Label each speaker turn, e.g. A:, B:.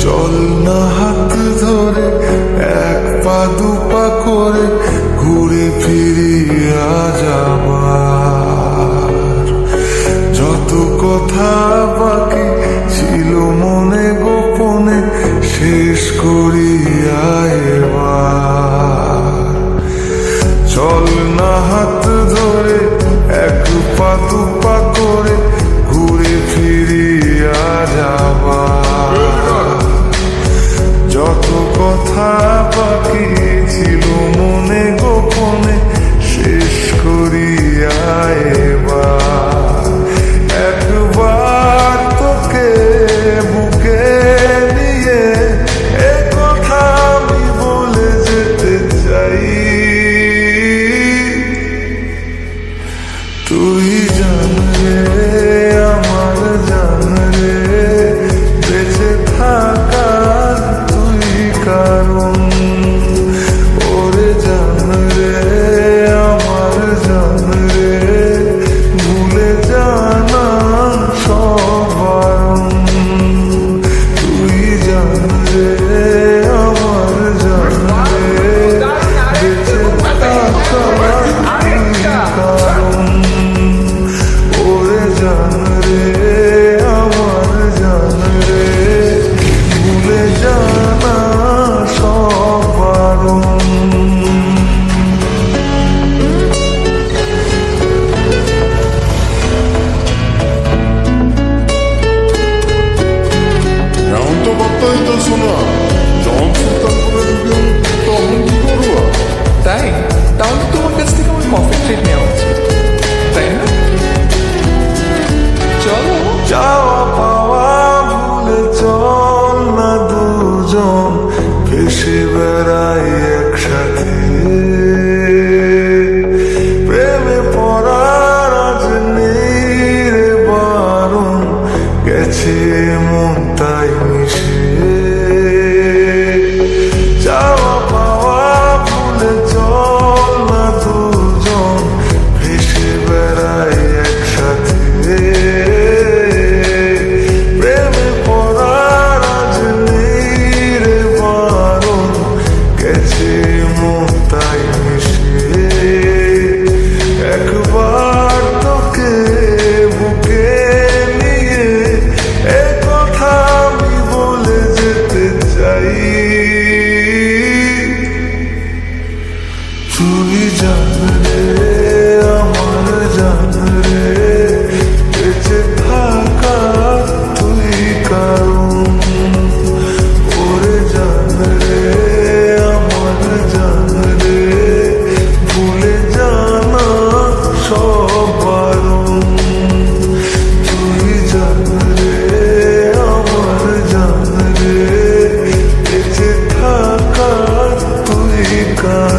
A: চল না হাত ধরে এক পা দুপা করে ঘুরে ফিরিয়া যাবার যত কথা বাকি ছিল মনে গোপনে শেষ করিয়া এবার। চল না হাত ধরে এক পা দুপা করে ঘুরে ফিরিয়া যাবার যত কথা বাকি ছিল মনে গোপনে শেষ করিয়া এবার। একবার তোকে বুকে নিয়ে এ কথা আমি বলে যেতে চাই, তুই জান রে আমার জান রে বেঁচে থাকার তুই কারণ। ওরে জান রে আমার জান রে ভুলে জানা সব বারণ। তুই জান রে আমার জান রে বেঁচে থাকার তুই কারণ। ওরে জান রে আমার জান রে ভুলে জানা সব বারণ।
B: এমন তো করতেই তো শোনা, যখন সুলতানপুরের বিয়ে তখন কি করবো?
C: তাই তাহলে তোমার কাছ থেকে আমার কফি ট্রিট নেওয়া উচিত, তাই না? চলো।
A: চাওয়া পাওয়া ভুলে চল না দুজন ভেসে বেড়াই একসাথে। প্রেমে পড়ার আজ নেই রে বারণ, গেছে মন তাই মিশে। চাওয়া পাওয়া ভুলে চল না দুজন ভেসে বেড়াই একসাথে। প্রেমে পড়ার আজ নেই রে বারণ, গেছে মন তাই মিশে। একবার তোকে বুকে নিয়ে এ কথা আমি বলে যেতে চাই, তুই জান রে আমার জান রে বেঁচে থাকার তুই কারণ। ওরে জান রে আমার জান রে ভুলে জানা সব বারণ। তুই জান রে আমার জান রে বেঁচে থাকার তুই কারণ।